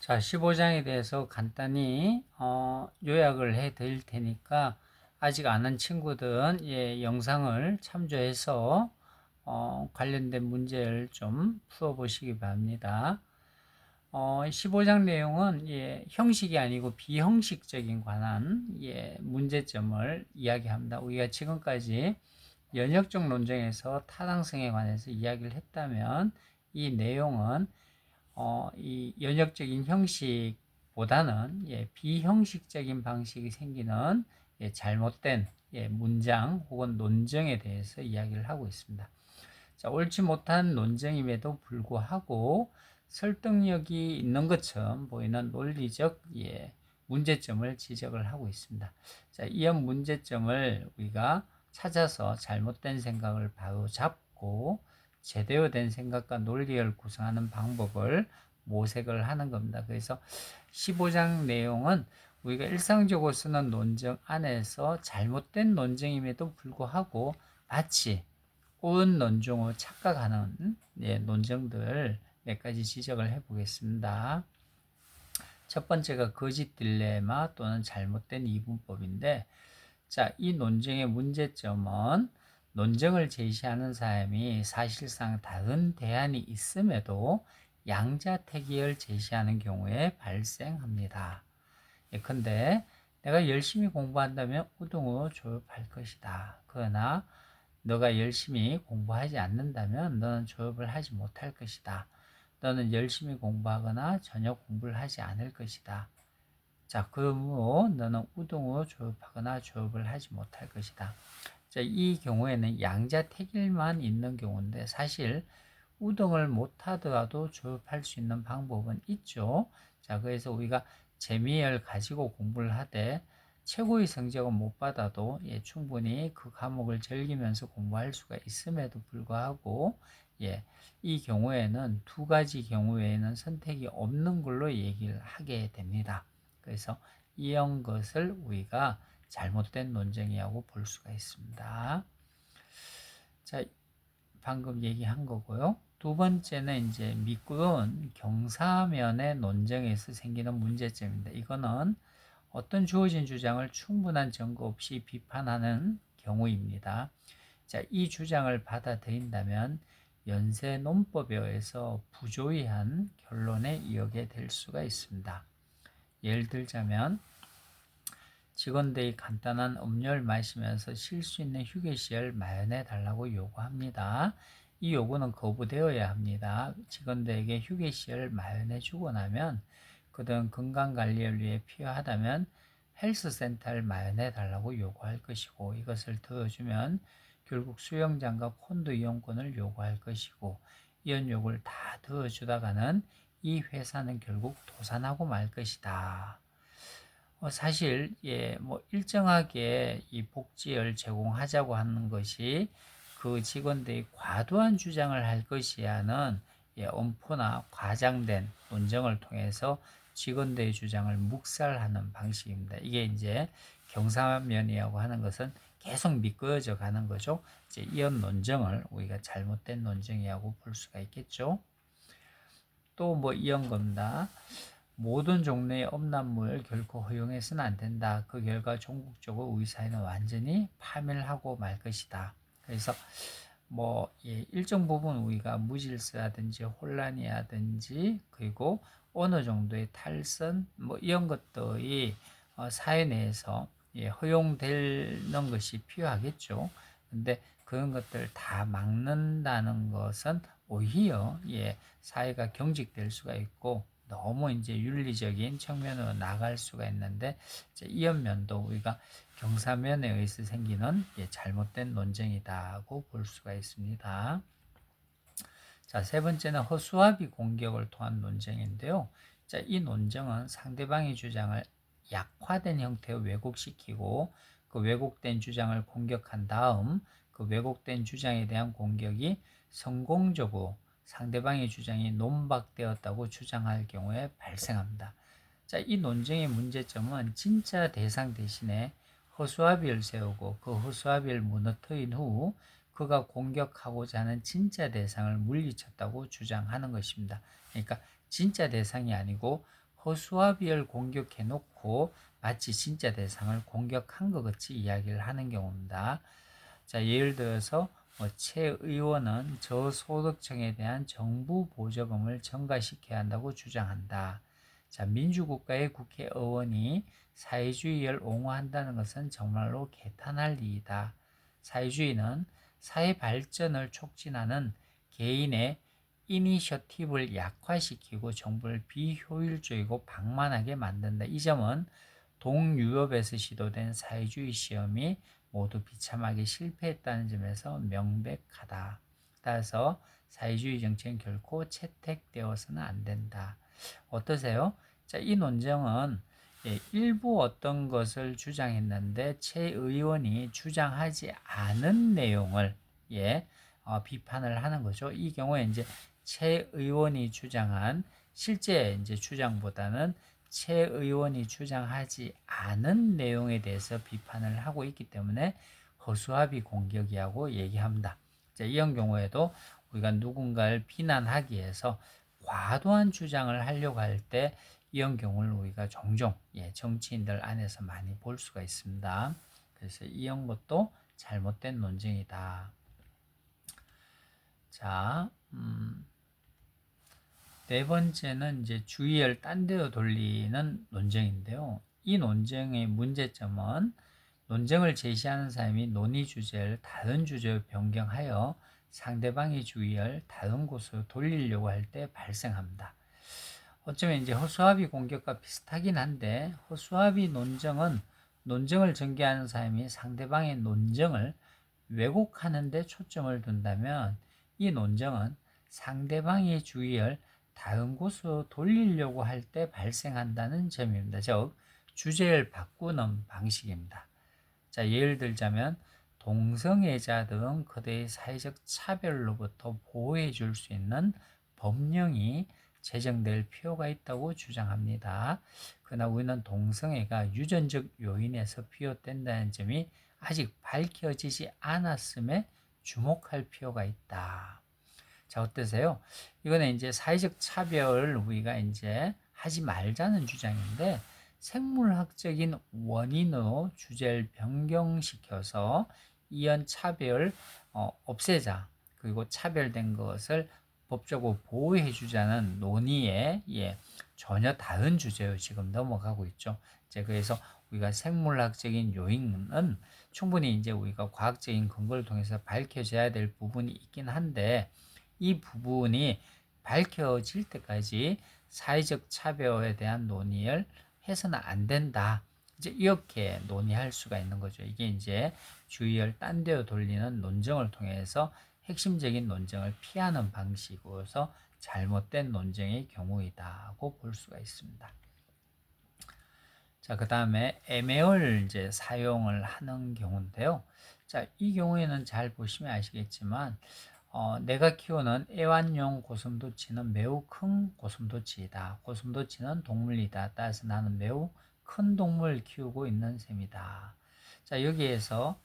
자, 15장에 대해서 간단히 요약을 해 드릴 테니까 아직 안 한 친구들은 영상을 참조해서 관련된 문제를 좀 풀어 보시기 바랍니다. 15장 내용은 형식이 아니고 비형식적인 관한 문제점을 이야기합니다. 우리가 지금까지 연역적 논쟁에서 타당성에 관해서 이야기를 했다면 이 내용은 이 연역적인 형식보다는 비형식적인 방식이 생기는 잘못된 문장 혹은 논쟁에 대해서 이야기를 하고 있습니다. 자, 옳지 못한 논쟁임에도 불구하고 설득력이 있는 것처럼 보이는 논리적 문제점을 지적을 하고 있습니다. 자, 이런 문제점을 우리가 찾아서 잘못된 생각을 바로 잡고 제대로 된 생각과 논리를 구성하는 방법을 모색을 하는 겁니다. 그래서 15장 내용은 우리가 일상적으로 쓰는 논쟁 안에서 잘못된 논쟁임에도 불구하고 마치 옳은 논쟁으로 착각하는 논쟁들 몇 가지 지적을 해보겠습니다. 첫 번째가 거짓 딜레마 또는 잘못된 이분법인데, 자, 이 논쟁의 문제점은 논쟁을 제시하는 사람이 사실상 다른 대안이 있음에도 양자택일을 제시하는 경우에 발생합니다. 예컨대 내가 열심히 공부한다면 우등으로 졸업할 것이다. 그러나 너가 열심히 공부하지 않는다면 너는 졸업을 하지 못할 것이다. 너는 열심히 공부하거나 전혀 공부를 하지 않을 것이다. 자, 그러므로 너는 우등으로 졸업하거나 졸업을 하지 못할 것이다. 자, 이 경우에는 양자택일만 있는 경우인데 사실 우등을 못하더라도 졸업할 수 있는 방법은 있죠. 자, 그래서 우리가 재미를 가지고 공부를 하되 최고의 성적은 못 받아도 충분히 그 과목을 즐기면서 공부할 수가 있음에도 불구하고 이 경우에는 두 가지 경우 외에는 선택이 없는 걸로 얘기를 하게 됩니다. 그래서 이런 것을 우리가 잘못된 논쟁이라고 볼 수가 있습니다. 자, 방금 얘기한 거고요. 두 번째는 이제 미끄러운 경사면의 논쟁에서 생기는 문제점입니다. 이거는 어떤 주어진 주장을 충분한 증거 없이 비판하는 경우입니다. 자, 이 주장을 받아들인다면 연쇄 논법에 의해서 부조리한 결론에 이르게 될 수가 있습니다. 예를 들자면 직원들이 간단한 음료를 마시면서 쉴 수 있는 휴게 시간을 마련해 달라고 요구합니다. 이 요구는 거부되어야 합니다. 직원들에게 휴게 시간을 마련해 주고 나면 그들은 건강관리를 위해 필요하다면 헬스센터를 마련해 달라고 요구할 것이고, 이것을 들어주면 결국 수영장과 콘도 이용권을 요구할 것이고, 이런 요구를 다 들어주다가는 이 회사는 결국 도산하고 말 것이다. 사실 뭐 일정하게 이 복지를 제공하자고 하는 것이 그 직원들이 과도한 주장을 할 것이야는 엄포나 과장된 논쟁을 통해서 직원들의 주장을 묵살하는 방식입니다. 이게 이제 경사면이라고 하는 것은 계속 미끄러져 가는 거죠. 이제 이런 논쟁을 우리가 잘못된 논쟁이라고 볼 수가 있겠죠. 또 뭐 이런 겁니다. 모든 종류의 음란물 결코 허용해서는 안 된다. 그 결과 종국적으로 우리 사회는 완전히 파멸하고 말 것이다. 그래서 뭐 일정 부분 우리가 무질서라든지 혼란이라든지 그리고 어느 정도의 탈선 뭐 이런 것들이 사회 내에서 허용되는 것이 필요하겠죠. 근데 그런 것들 다 막는다는 것은 오히려 사회가 경직될 수가 있고 너무 이제 윤리적인 측면으로 나갈 수가 있는데 이런 면도 우리가 경사면에 의해서 생기는 잘못된 논쟁이다고 볼 수가 있습니다. 자, 세 번째는 허수아비 공격을 통한 논쟁인데요. 자, 이 논쟁은 상대방의 주장을 약화된 형태로 왜곡시키고 그 왜곡된 주장을 공격한 다음 그 왜곡된 주장에 대한 공격이 성공적으로 상대방의 주장이 논박되었다고 주장할 경우에 발생합니다. 자, 이 논쟁의 문제점은 진짜 대상 대신에 허수아비를 세우고 그 허수아비를 무너뜨린 후 그가 공격하고자 하는 진짜 대상을 물리쳤다고 주장하는 것입니다. 그러니까 진짜 대상이 아니고 허수아비를 공격해 놓고 마치 진짜 대상을 공격한 것 같이 이야기를 하는 경우입니다. 자, 예를 들어서 최 의원은 저소득층에 대한 정부 보조금을 증가시켜야 한다고 주장한다. 자, 민주국가의 국회의원이 사회주의를 옹호한다는 것은 정말로 개탄할 일이다. 사회주의는 사회 발전을 촉진하는 개인의 이니셔티브를 약화시키고 정부를 비효율적이고 방만하게 만든다. 이 점은 동유럽에서 시도된 사회주의 시험이 모두 비참하게 실패했다는 점에서 명백하다. 따라서 사회주의 정책은 결코 채택되어서는 안 된다. 어떠세요? 자, 이 논쟁은 일부 어떤 것을 주장했는데 최 의원이 주장하지 않은 내용을 비판을 하는 거죠. 이 경우에 이제 최 의원이 주장한 실제 이제 주장보다는 최 의원이 주장하지 않은 내용에 대해서 비판을 하고 있기 때문에 허수아비 공격이라고 얘기합니다. 자, 이런 경우에도 우리가 누군가를 비난하기 위해서 과도한 주장을 하려고 할 때 이런 경우를 우리가 종종 정치인들 안에서 많이 볼 수가 있습니다. 그래서 이런 것도 잘못된 논쟁이다. 자, 네 번째는 이제 주의를 딴 데로 돌리는 논쟁인데요. 이 논쟁의 문제점은 논쟁을 제시하는 사람이 논의 주제를 다른 주제로 변경하여 상대방의 주의를 다른 곳으로 돌리려고 할 때 발생합니다. 어쩌면 이제 허수아비 공격과 비슷하긴 한데 허수아비 논쟁은 논쟁을 전개하는 사람이 상대방의 논쟁을 왜곡하는 데 초점을 둔다면 이 논쟁은 상대방의 주의를 다른 곳으로 돌리려고 할 때 발생한다는 점입니다. 즉, 주제를 바꾸는 방식입니다. 자, 예를 들자면 동성애자들은 그들의 사회적 차별로부터 보호해 줄 수 있는 법령이 제정될 필요가 있다고 주장합니다. 그러나 우리는 동성애가 유전적 요인에서 비롯된다는 점이 아직 밝혀지지 않았음에 주목할 필요가 있다. 자, 어떠세요? 이거는 이제 사회적 차별을 우리가 이제 하지 말자는 주장인데 생물학적인 원인으로 주제를 변경시켜서 이런 차별 없애자. 그리고 차별된 것을 법적으로 보호해 주자는 논의에 전혀 다른 주제로 지금 넘어가고 있죠. 이제 그래서 우리가 생물학적인 요인은 충분히 이제 우리가 과학적인 근거를 통해서 밝혀져야 될 부분이 있긴 한데 이 부분이 밝혀질 때까지 사회적 차별에 대한 논의를 해서는 안 된다. 이제 이렇게 논의할 수가 있는 거죠. 이게 이제 주의를 딴 데로 돌리는 논쟁을 통해서 핵심적인 논쟁을 피하는 방식으로서 잘못된 논쟁의 경우이다고 볼 수가 있습니다. 자, 그 다음에 애매어를 이제 사용을 하는 경우인데요. 자, 이 경우에는 잘 보시면 아시겠지만 내가 키우는 애완용 고슴도치는 매우 큰 고슴도치이다. 고슴도치는 동물이다. 따라서 나는 매우 큰 동물을 키우고 있는 셈이다. 자, 여기에서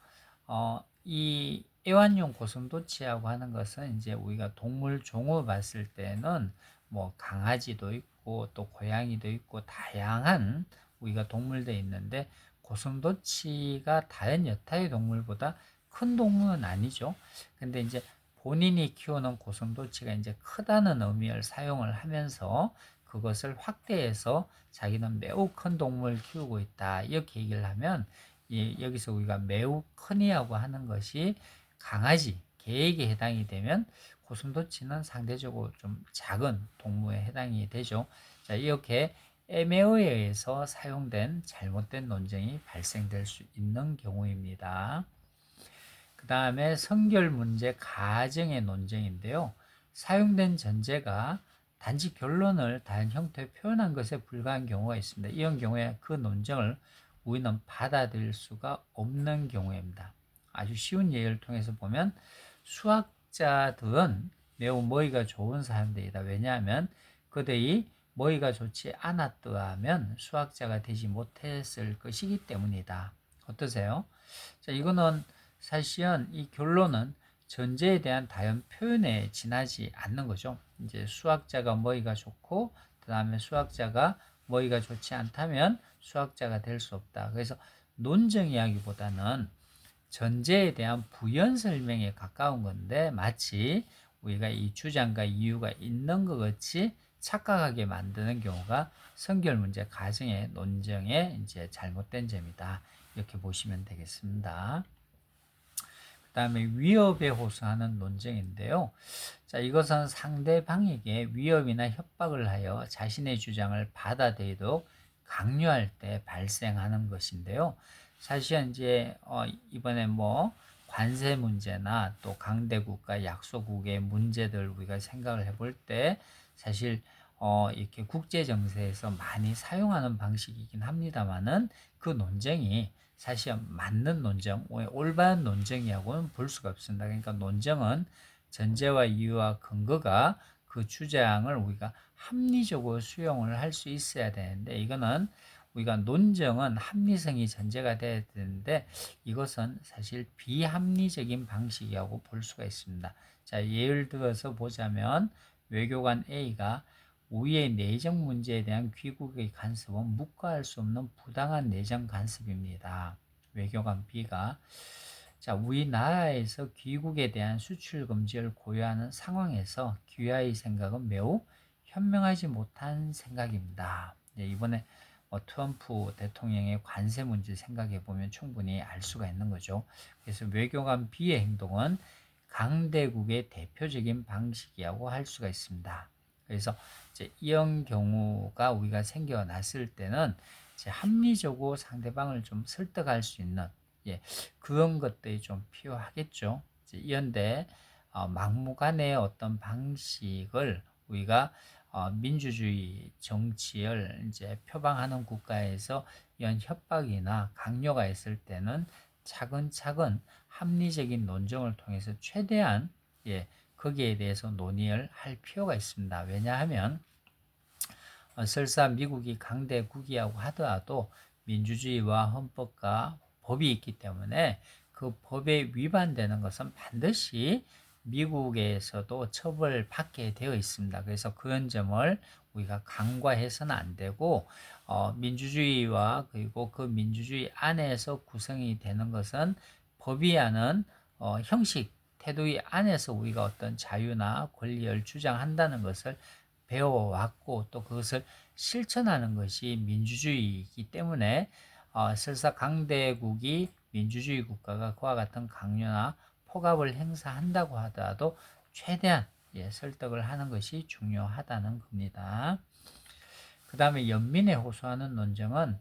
이 애완용 고슴도치라고 하는 것은 이제 우리가 동물 종으로 봤을 때는 뭐 강아지도 있고 또 고양이도 있고 다양한 우리가 동물들이 있는데 고슴도치가 다른 여타의 동물보다 큰 동물은 아니죠. 근데 이제 본인이 키우는 고슴도치가 이제 크다는 의미를 사용을 하면서 그것을 확대해서 자기는 매우 큰 동물을 키우고 있다. 이렇게 얘기를 하면 여기서 우리가 매우 큰이라고 하는 것이 강아지, 개에게 해당이 되면 고슴도치는 상대적으로 좀 작은 동물에 해당이 되죠. 자, 이렇게 애매어에 의해서 사용된 잘못된 논쟁이 발생될 수 있는 경우입니다. 그 다음에 성결 문제 가정의 논쟁인데요. 사용된 전제가 단지 결론을 다른 형태로 표현한 것에 불과한 경우가 있습니다. 이런 경우에 그 논쟁을 우리는 받아들일 수가 없는 경우입니다. 아주 쉬운 예를 통해서 보면 수학자들은 매우 머리가 좋은 사람들이다. 왜냐하면 그들이 머리가 좋지 않았더라면 수학자가 되지 못했을 것이기 때문이다. 어떠세요? 자, 이거는 사실은 이 결론은 전제에 대한 다른 표현에 지나지 않는 거죠. 이제 수학자가 머리가 좋고 그 다음에 수학자가 머리가 좋지 않다면 수학자가 될 수 없다. 그래서 논증 이야기보다는 전제에 대한 부연 설명에 가까운 건데, 마치 우리가 이 주장과 이유가 있는 것 같이 착각하게 만드는 경우가 선결 문제 가정의 논증의 이제 잘못된 점이다. 이렇게 보시면 되겠습니다. 그 다음에 위협에 호소하는 논쟁인데요. 자, 이것은 상대방에게 위협이나 협박을 하여 자신의 주장을 받아들이도록 강요할 때 발생하는 것인데요. 사실은 이제 이번에 뭐 관세 문제나 또 강대국과 약소국의 문제들 우리가 생각을 해볼 때 사실 이렇게 국제 정세에서 많이 사용하는 방식이긴 합니다만은 그 논쟁이 사실 맞는 논쟁, 올바른 논쟁이라고는 볼 수가 없습니다. 그러니까 논쟁은 전제와 이유와 근거가 그 주장을 우리가 합리적으로 수용을 할 수 있어야 되는데, 이거는 우리가 논쟁은 합리성이 전제가 돼야 되는데 이것은 사실 비합리적인 방식이라고 볼 수가 있습니다. 자, 예를 들어서 보자면 외교관 A가 우리의 내정 문제에 대한 귀국의 간섭은 묵과할 수 없는 부당한 내정 간섭입니다. 외교관 B가 자, 우리나라에서 귀국에 대한 수출 금지를 고려하는 상황에서 귀하의 생각은 매우 현명하지 못한 생각입니다. 네, 이번에 트럼프 대통령의 관세 문제 생각해 보면 충분히 알 수가 있는 거죠. 그래서 외교관 B의 행동은 강대국의 대표적인 방식이라고 할 수가 있습니다. 그래서 이제 이런 경우가 우리가 생겨났을 때는 이제 합리적으로 상대방을 좀 설득할 수 있는 그런 것들이 좀 필요하겠죠. 이런데 막무가내의 어떤 방식을 우리가 민주주의 정치를 이제 표방하는 국가에서 이런 협박이나 강요가 있을 때는 차근차근 합리적인 논쟁을 통해서 최대한 거기에 대해서 논의를 할 필요가 있습니다. 왜냐하면 설사 미국이 강대국이라고 하더라도 민주주의와 헌법과 법이 있기 때문에 그 법에 위반되는 것은 반드시 미국에서도 처벌받게 되어 있습니다. 그래서 그런 점을 우리가 간과해서는 안 되고 민주주의와 그리고 그 민주주의 안에서 구성이 되는 것은 법이라는 형식, 태도의 안에서 우리가 어떤 자유나 권리를 주장한다는 것을 배워왔고 또 그것을 실천하는 것이 민주주의이기 때문에 설사 강대국이 민주주의 국가가 그와 같은 강요나 폭압을 행사한다고 하더라도 최대한 설득을 하는 것이 중요하다는 겁니다. 그 다음에 연민에 호소하는 논쟁은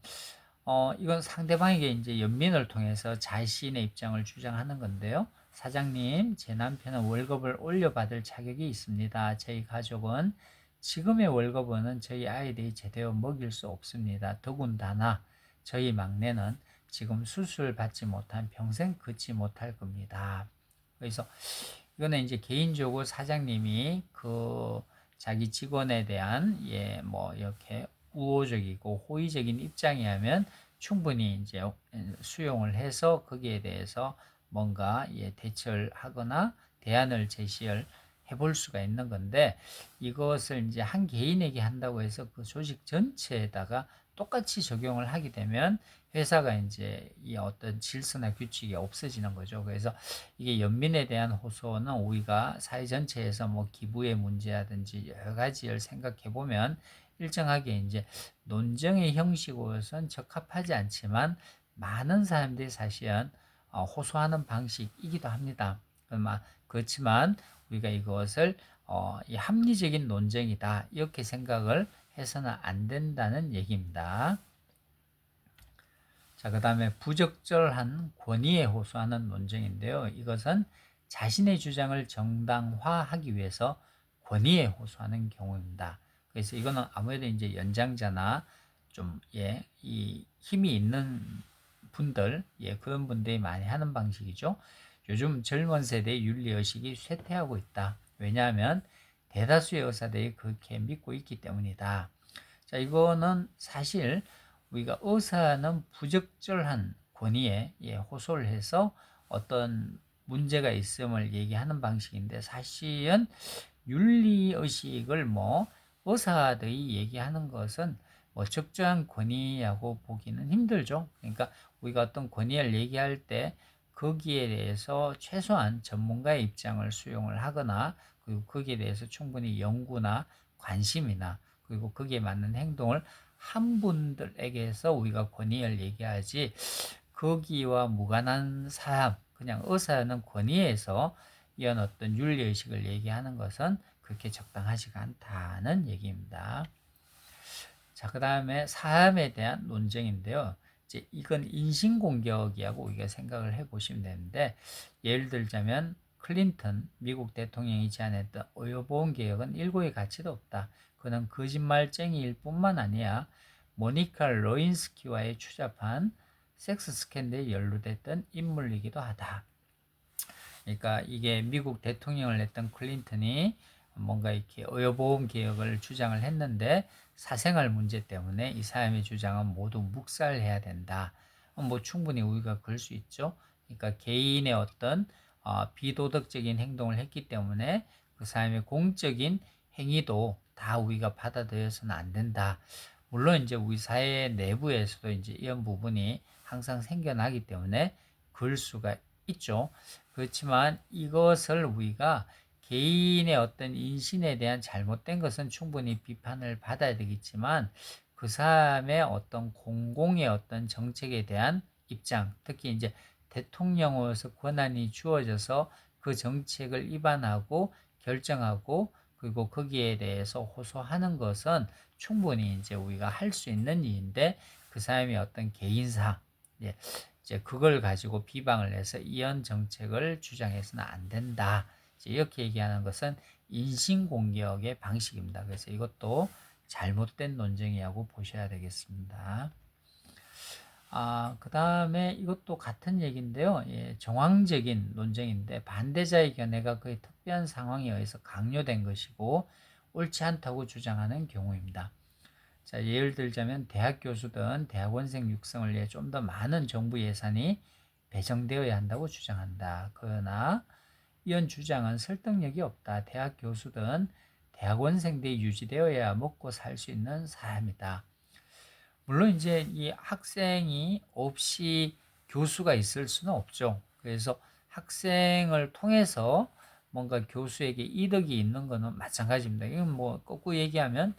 이건 상대방에게 이제 연민을 통해서 자신의 입장을 주장하는 건데요. 사장님, 제 남편은 월급을 올려받을 자격이 있습니다. 저희 가족은 지금의 월급은 저희 아이들이 제대로 먹일 수 없습니다. 더군다나 저희 막내는 지금 수술 받지 못한 평생 걷지 못할 겁니다. 그래서 이거는 이제 개인적으로 사장님이 그 자기 직원에 대한 뭐 이렇게 우호적이고 호의적인 입장이라면 충분히 이제 수용을 해서 거기에 대해서 뭔가 대처를 하거나 대안을 제시를 해볼 수가 있는 건데, 이것을 이제 한 개인에게 한다고 해서 그 조직 전체에다가 똑같이 적용을 하게 되면 회사가 이제 이 어떤 질서나 규칙이 없어지는 거죠. 그래서 이게 연민에 대한 호소는 우리가 사회 전체에서 뭐 기부의 문제라든지 여러 가지를 생각해 보면 일정하게 이제 논쟁의 형식으로선 적합하지 않지만 많은 사람들이 사실은 호소하는 방식이기도 합니다. 그렇지만 우리가 이것을 이 합리적인 논쟁이다 이렇게 생각을 해서는 안 된다는 얘기입니다. 자, 그 다음에 부적절한 권위에 호소하는 논쟁인데요. 이것은 자신의 주장을 정당화하기 위해서 권위에 호소하는 경우입니다. 그래서 이거는 아무래도 이제 연장자나 좀 이 힘이 있는 분들, 그런 분들이 많이 하는 방식이죠. 요즘 젊은 세대의 윤리의식이 쇠퇴하고 있다. 왜냐하면 대다수의 의사들이 그렇게 믿고 있기 때문이다. 자, 이거는 사실 우리가 의사는 부적절한 권위에 호소를 해서 어떤 문제가 있음을 얘기하는 방식인데, 사실은 윤리의식을 뭐 의사들이 얘기하는 것은 뭐 적절한 권위라고 보기는 힘들죠. 그러니까 우리가 어떤 권위를 얘기할 때 거기에 대해서 최소한 전문가의 입장을 수용을 하거나 그리고 거기에 대해서 충분히 연구나 관심이나 그리고 거기에 맞는 행동을 한 분들에게서 우리가 권위를 얘기하지 거기와 무관한 사람, 그냥 의사는 권위에서 이런 어떤 윤리의식을 얘기하는 것은 그렇게 적당하지가 않다는 얘기입니다. 자, 그 다음에 사람에 대한 논쟁인데요. 이제 이건 인신공격이라고 우리가 생각을 해 보시면 되는데, 예를 들자면 클린턴 미국 대통령이 제안했던 의료보험 개혁은 일고의 가치도 없다. 그는 거짓말쟁이일 뿐만 아니라 모니카 로인스키와의 추잡한 섹스 스캔들에 연루됐던 인물이기도 하다. 그러니까 이게 미국 대통령을 했던 클린턴이 뭔가 이렇게 의료보험 개혁을 주장을 했는데 사생활 문제 때문에 이 사람의 주장은 모두 묵살해야 된다. 뭐 충분히 우리가 그럴 수 있죠. 그러니까 개인의 어떤 비도덕적인 행동을 했기 때문에 그 사람의 공적인 행위도 다 우리가 받아들여서는 안 된다. 물론 이제 우리 사회 내부에서도 이제 이런 부분이 항상 생겨나기 때문에 그럴 수가 있죠. 그렇지만 이것을 우리가 개인의 어떤 인신에 대한 잘못된 것은 충분히 비판을 받아야 되겠지만 그 사람의 어떤 공공의 어떤 정책에 대한 입장, 특히 이제 대통령으로서 권한이 주어져서 그 정책을 위반하고 결정하고 그리고 거기에 대해서 호소하는 것은 충분히 이제 우리가 할 수 있는 일인데 그 사람의 어떤 개인사, 예, 이제 그걸 가지고 비방을 해서 이런 정책을 주장해서는 안 된다. 이렇게 얘기하는 것은 인신공격의 방식입니다. 그래서 이것도 잘못된 논쟁이라고 보셔야 되겠습니다. 그 다음에 이것도 같은 얘기인데요. 예, 정황적인 논쟁인데 반대자의 견해가 그의 특별한 상황에 의해서 강요된 것이고 옳지 않다고 주장하는 경우입니다. 자, 예를 들자면 대학 교수든 대학원생 육성을 위해 좀 더 많은 정부 예산이 배정되어야 한다고 주장한다. 그러나 이런 주장은 설득력이 없다. 대학 교수든 대학원생들이 유지되어야 먹고 살 수 있는 사람이다. 물론 이제 이 학생이 없이 교수가 있을 수는 없죠. 그래서 학생을 통해서 뭔가 교수에게 이득이 있는 거는 마찬가지입니다. 이건 뭐 거꾸로 얘기하면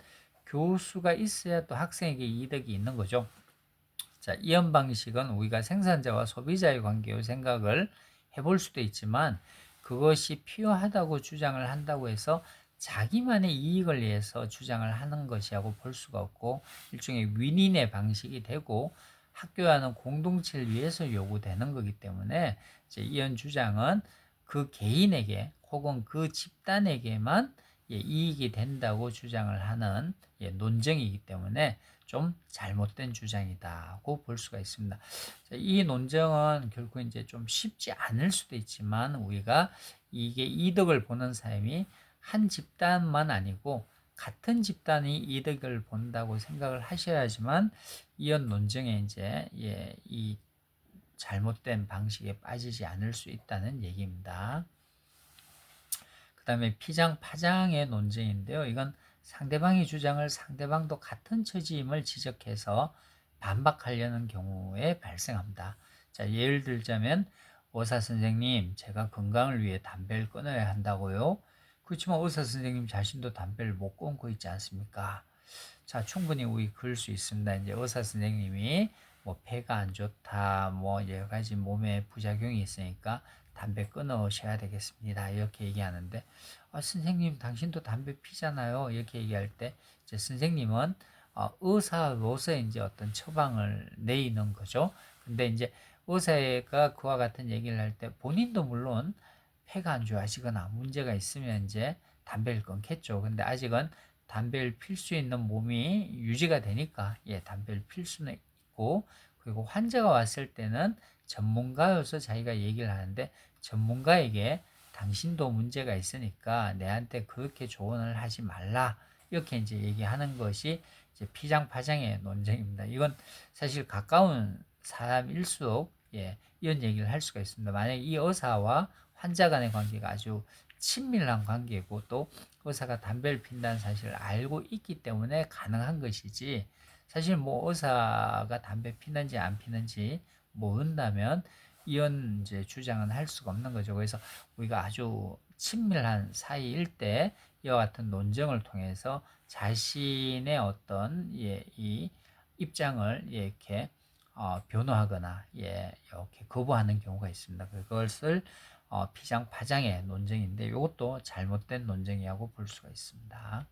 교수가 있어야 또 학생에게 이득이 있는 거죠. 자, 이런 방식은 우리가 생산자와 소비자의 관계로 생각을 해볼 수도 있지만 그것이 필요하다고 주장을 한다고 해서 자기만의 이익을 위해서 주장을 하는 것이라고 볼 수가 없고 일종의 윈윈의 방식이 되고 학교라는 공동체를 위해서 요구되는 거기 때문에 이제 이런 주장은 그 개인에게 혹은 그 집단에게만 이익이 된다고 주장을 하는 논쟁이기 때문에 좀 잘못된 주장이다고 볼 수가 있습니다. 이 논쟁은 결국 이제 좀 쉽지 않을 수도 있지만 우리가 이게 이득을 보는 사람이 한 집단만 아니고 같은 집단이 이득을 본다고 생각을 하셔야지만 이런 논쟁에 이제 이 잘못된 방식에 빠지지 않을 수 있다는 얘기입니다. 그 다음에 피장 파장의 논쟁인데요. 이건 상대방의 주장을 상대방도 같은 처지임을 지적해서 반박하려는 경우에 발생합니다. 자, 예를 들자면 의사 선생님, 제가 건강을 위해 담배를 끊어야 한다고요? 그렇지만 의사 선생님 자신도 담배를 못 끊고 있지 않습니까? 자, 충분히 우리 그럴 수 있습니다. 이제 의사 선생님이 뭐 폐가 안 좋다, 뭐 여러 가지 몸에 부작용이 있으니까 담배 끊으셔야 되겠습니다. 이렇게 얘기하는데, 선생님, 당신도 담배 피잖아요. 이렇게 얘기할 때, 이제 선생님은 의사로서 이제 어떤 처방을 내리는 거죠. 근데 이제 의사가 그와 같은 얘기를 할 때 본인도 물론 폐가 안 좋아지거나 문제가 있으면 이제 담배를 끊겠죠. 근데 아직은 담배를 필 수 있는 몸이 유지가 되니까 담배를 필 수는 있고 그리고 환자가 왔을 때는 전문가여서 자기가 얘기를 하는데 전문가에게 당신도 문제가 있으니까 내한테 그렇게 조언을 하지 말라 이렇게 이제 얘기하는 것이 이제 피장파장의 논쟁입니다. 이건 사실 가까운 사람일수록 이런 얘기를 할 수가 있습니다. 만약 이 의사와 환자 간의 관계가 아주 친밀한 관계고 또 의사가 담배를 핀다는 사실을 알고 있기 때문에 가능한 것이지, 사실 뭐 의사가 담배 피는지 안 피는지 모른다면 이런 이제 주장은 할 수가 없는 거죠. 그래서 우리가 아주 친밀한 사이일 때 이와 같은 논쟁을 통해서 자신의 어떤 이 입장을 이렇게 변호하거나 이렇게 거부하는 경우가 있습니다. 그것을 피장 파장의 논쟁인데, 이것도 잘못된 논쟁이라고 볼 수가 있습니다.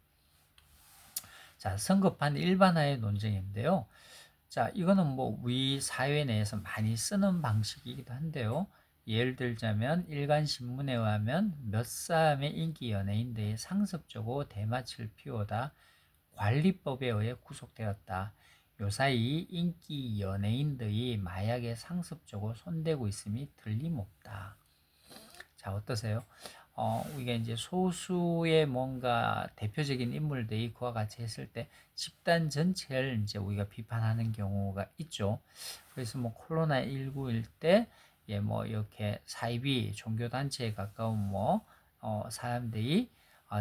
자, 성급한 일반화의 논쟁인데요. 자, 이거는 뭐 우리 사회 내에서 많이 쓰는 방식이기도 한데요. 예를 들자면 일간신문에 의하면 몇 사람의 인기 연예인들이 상습적으로 대마초를 피우다 관리법에 의해 구속되었다. 요사이 인기 연예인들이 마약에 상습적으로 손대고 있음이 틀림없다. 자, 어떠세요? 우리가 이제 소수의 뭔가 대표적인 인물들이 그와 같이 했을 때 집단 전체를 이제 우리가 비판하는 경우가 있죠. 그래서 뭐 코로나19일 때, 뭐 이렇게 사이비 종교단체에 가까운 뭐, 사람들이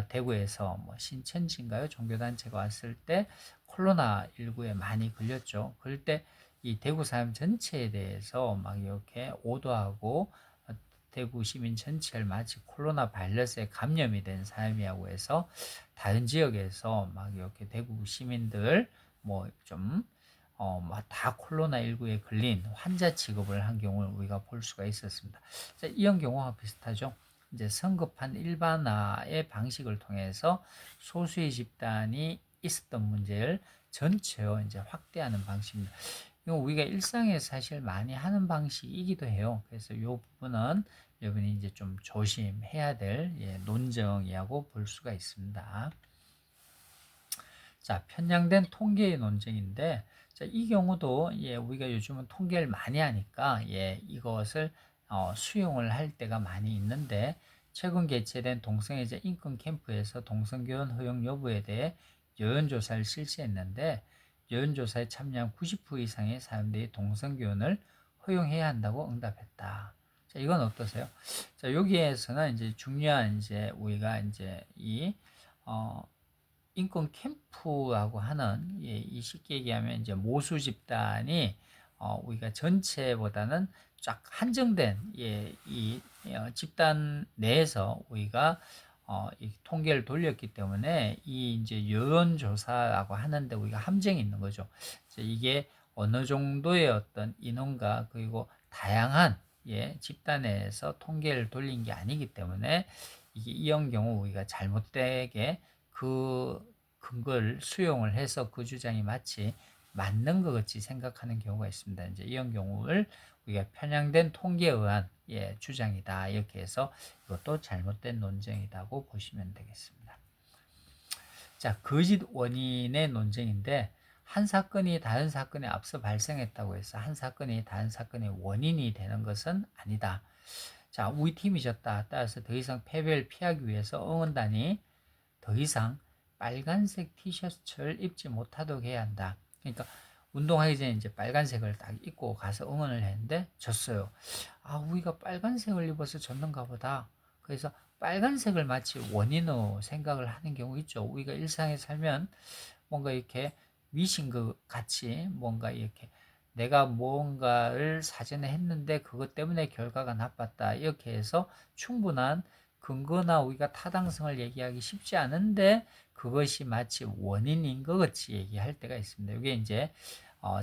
대구에서 뭐 신천지인가요? 종교단체가 왔을 때 코로나19에 많이 걸렸죠. 그럴 때 이 대구 사람 전체에 대해서 막 이렇게 오도하고 대구 시민 전체를 마치 코로나 바이러스에 감염이 된 사람이라고 해서 다른 지역에서 막 이렇게 대구 시민들 뭐 좀 다 코로나19에 걸린 환자 취급을 한 경우를 우리가 볼 수가 있었습니다. 자, 이런 경우와 비슷하죠. 이제 성급한 일반화의 방식을 통해서 소수의 집단이 있었던 문제를 전체로 이제 확대하는 방식입니다. 이거 우리가 일상에서 사실 많이 하는 방식이기도 해요. 그래서 이 부분은 여러분이 이제 좀 조심해야 될 논쟁이라고 볼 수가 있습니다. 자, 편향된 통계의 논쟁인데, 자, 이 경우도 우리가 요즘은 통계를 많이 하니까 이것을 수용을 할 때가 많이 있는데, 최근 개최된 동성애자 인권 캠프에서 동성교원 허용 여부에 대해 여론조사를 실시했는데, 여론조사에 참여한 90% 이상의 사람들이 동성교원을 허용해야 한다고 응답했다. 자, 이건 어떠세요? 자, 여기에서는 이제 중요한 이제 우리가 이제 인권 캠프라고 하는 이 쉽게 얘기하면 이제 모수 집단이 우리가 전체보다는 쫙 한정된 이 집단 내에서 우리가 이 통계를 돌렸기 때문에 이 이제 여론조사라고 하는데 우리가 함정이 있는 거죠. 이게 어느 정도의 어떤 인원과 그리고 다양한 집단에서 통계를 돌린 게 아니기 때문에 이게 이런 경우 우리가 잘못되게 그 근거를 수용을 해서 그 주장이 마치 맞는 것 같이 생각하는 경우가 있습니다. 이제 이런 경우를 우리가 편향된 통계에 의한 주장이다 이렇게 해서 이것도 잘못된 논쟁이라고 보시면 되겠습니다. 자, 거짓 원인의 논쟁인데, 한 사건이 다른 사건에 앞서 발생했다고 해서 한 사건이 다른 사건의 원인이 되는 것은 아니다. 자, 우리 팀이 졌다. 따라서 더 이상 패배를 피하기 위해서 응원단이 더 이상 빨간색 티셔츠를 입지 못하도록 해야 한다. 그러니까 운동하기 전에 이제 빨간색을 딱 입고 가서 응원을 했는데 졌어요. 아, 우리가 빨간색을 입어서 졌는가 보다. 그래서 빨간색을 마치 원인으로 생각을 하는 경우 있죠. 우리가 일상에 살면 뭔가 이렇게 미신 것 같이 뭔가 이렇게 내가 무언가를 사전에 했는데 그것 때문에 결과가 나빴다. 이렇게 해서 충분한 근거나 우리가 타당성을 얘기하기 쉽지 않은데 그것이 마치 원인인 것 같이 얘기할 때가 있습니다. 이게 이제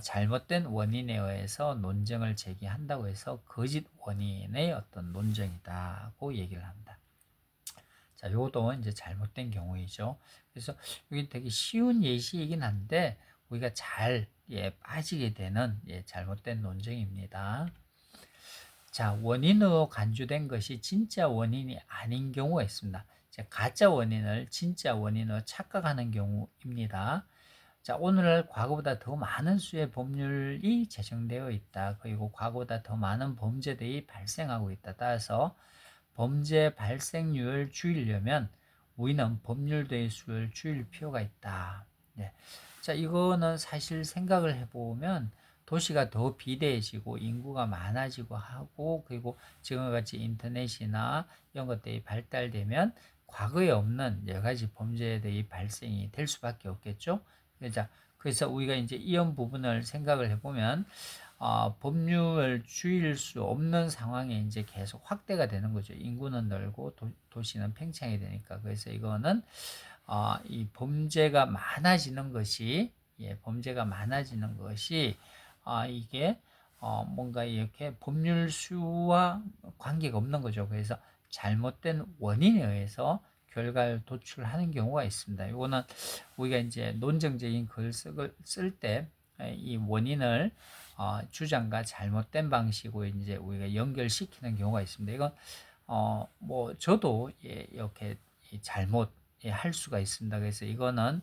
잘못된 원인에 의해서 논쟁을 제기한다고 해서 거짓 원인의 어떤 논쟁이다고 얘기를 합니다. 자, 요것도 이제 잘못된 경우이죠. 그래서 이게 되게 쉬운 예시이긴 한데 우리가 잘 빠지게 되는 잘못된 논쟁입니다. 자, 원인으로 간주된 것이 진짜 원인이 아닌 경우가 있습니다. 가짜 원인을 진짜 원인으로 착각하는 경우입니다. 자, 오늘날 과거보다 더 많은 수의 법률이 제정되어 있다. 그리고 과거보다 더 많은 범죄들이 발생하고 있다. 따라서 범죄 발생률을 줄이려면 우리는 법률들의 수를 줄일 필요가 있다. 네. 자, 이거는 사실 생각을 해보면 도시가 더 비대해지고 인구가 많아지고 하고 그리고 지금과 같이 인터넷이나 이런 것들이 발달되면 과거에 없는 여러 가지 범죄들이 발생이 될 수밖에 없겠죠. 그래서 우리가 이제 이런 부분을 생각을 해보면 법률을 주의할 수 없는 상황에 이제 계속 확대가 되는 거죠. 인구는 늘고 도시는 팽창이 되니까. 그래서 이거는 이 범죄가 많아지는 것이 범죄가 많아지는 것이 이게 뭔가 이렇게 법률 수와 관계가 없는 거죠. 그래서 잘못된 원인에 의해서 결과를 도출하는 경우가 있습니다. 이거는 우리가 이제 논증적인 글을 쓸 때 이 원인을 주장과 잘못된 방식으로 이제 우리가 연결시키는 경우가 있습니다. 이건 뭐 저도 이렇게 잘못 할 수가 있습니다. 그래서 이거는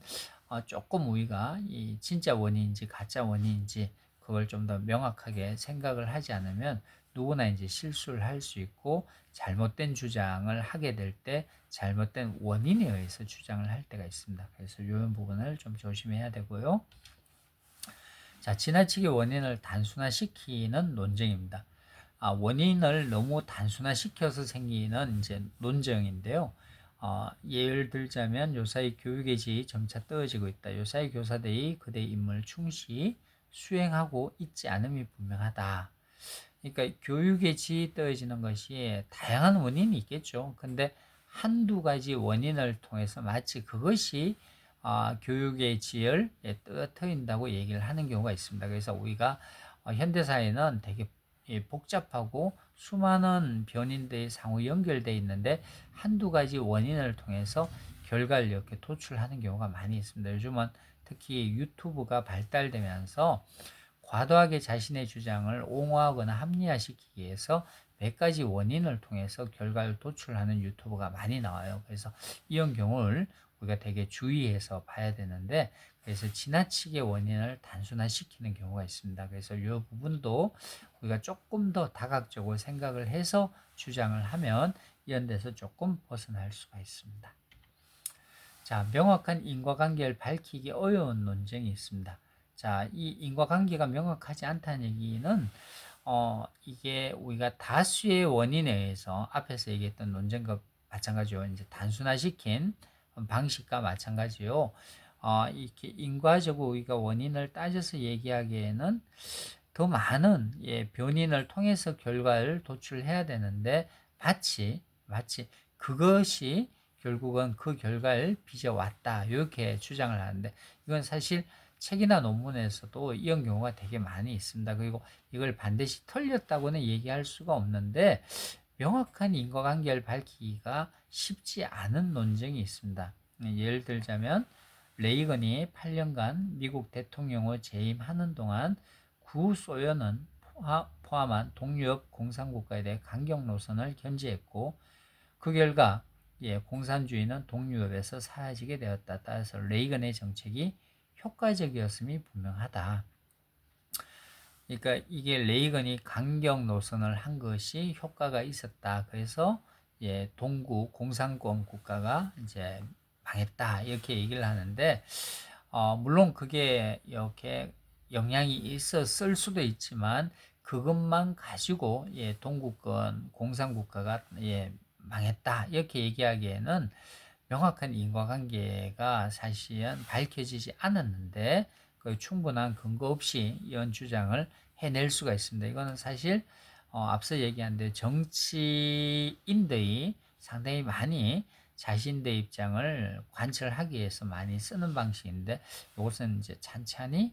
조금 우리가 이 진짜 원인인지 가짜 원인인지 그걸 좀 더 명확하게 생각을 하지 않으면 누구나 이제 실수를 할 수 있고 잘못된 주장을 하게 될 때 잘못된 원인에 의해서 주장을 할 때가 있습니다. 그래서 이런 부분을 좀 조심해야 되고요. 자, 지나치게 원인을 단순화시키는 논쟁입니다. 원인을 너무 단순화시켜서 생기는 이제 논쟁인데요. 예를 들자면 요사이 교육의 질이 점차 떨어지고 있다. 요사이 교사들이 그들의 임무를 충실히 수행하고 있지 않음이 분명하다. 그러니까 교육의 질이 떨어지는 것이 다양한 원인이 있겠죠. 근데 한두 가지 원인을 통해서 마치 그것이 교육의 질을 떨어뜨린다고 얘기를 하는 경우가 있습니다. 그래서 우리가 현대사회는 되게 복잡하고 수많은 변인들이 상호 연결되어 있는데 한두 가지 원인을 통해서 결과를 이렇게 도출하는 경우가 많이 있습니다. 요즘은 특히 유튜브가 발달되면서 과도하게 자신의 주장을 옹호하거나 합리화시키기 위해서 몇 가지 원인을 통해서 결과를 도출하는 유튜브가 많이 나와요. 그래서 이런 경우를 우리가 되게 주의해서 봐야 되는데, 그래서 지나치게 원인을 단순화시키는 경우가 있습니다. 그래서 이 부분도 우리가 조금 더 다각적으로 생각을 해서 주장을 하면 이런 데서 조금 벗어날 수가 있습니다. 자, 명확한 인과관계를 밝히기 어려운 논쟁이 있습니다. 자, 이 인과관계가 명확하지 않다는 얘기는 이게 우리가 다수의 원인에 의해서 앞에서 얘기했던 논쟁과 마찬가지로 이제 단순화시킨 방식과 마찬가지요. 이렇게 인과적으로 우리가 원인을 따져서 얘기하기에는 더 많은 변인을 통해서 결과를 도출해야 되는데 마치 그것이 결국은 그 결과를 빚어왔다 이렇게 주장을 하는데, 이건 사실 책이나 논문에서도 이런 경우가 되게 많이 있습니다. 그리고 이걸 반드시 틀렸다고는 얘기할 수가 없는데 명확한 인과관계를 밝히기가 쉽지 않은 논쟁이 있습니다. 예를 들자면 레이건이 8년간 미국 대통령으로 재임하는 동안 구소련은 포함한 동유럽 공산국가에 대해 강경 노선을 견지했고, 그 결과 공산주의는 동유럽에서 사라지게 되었다. 따라서 레이건의 정책이 효과적이었음이 분명하다. 그러니까 이게 레이건이 강경 노선을 한 것이 효과가 있었다. 그래서 동구 공산권 국가가 이제 망했다. 이렇게 얘기를 하는데, 물론 그게 이렇게 영향이 있었을 수도 있지만 그것만 가지고 동구권 공산국가가 망했다. 이렇게 얘기하기에는 명확한 인과관계가 사실은 밝혀지지 않았는데 그 충분한 근거 없이 이런 주장을 해낼 수가 있습니다. 이거는 사실 앞서 얘기한 대로 정치인들이 상당히 많이 자신의 입장을 관철하기 위해서 많이 쓰는 방식인데, 이것은 이제 천천히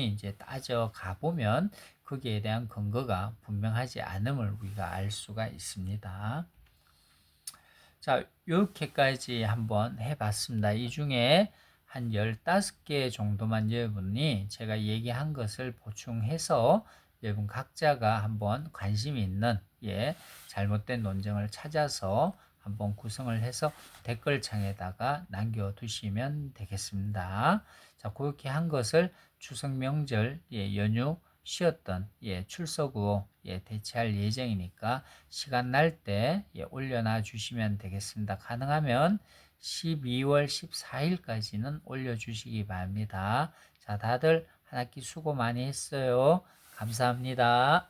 이제 따져가 보면 거기에 대한 근거가 분명하지 않음을 우리가 알 수가 있습니다. 자, 이렇게까지 한번 해봤습니다. 이 중에 한 15개 정도만 여러분이 제가 얘기한 것을 보충해서 여러분 각자가 한번 관심 있는 잘못된 논쟁을 찾아서 한번 구성을 해서 댓글창에다가 남겨두시면 되겠습니다. 자, 그렇게 한 것을 추석 명절 연휴 쉬었던 출석으로 대체할 예정이니까 시간 날 때 올려놔 주시면 되겠습니다. 가능하면 12월 14일까지는 올려주시기 바랍니다. 자, 다들 한 학기 수고 많이 했어요. 감사합니다.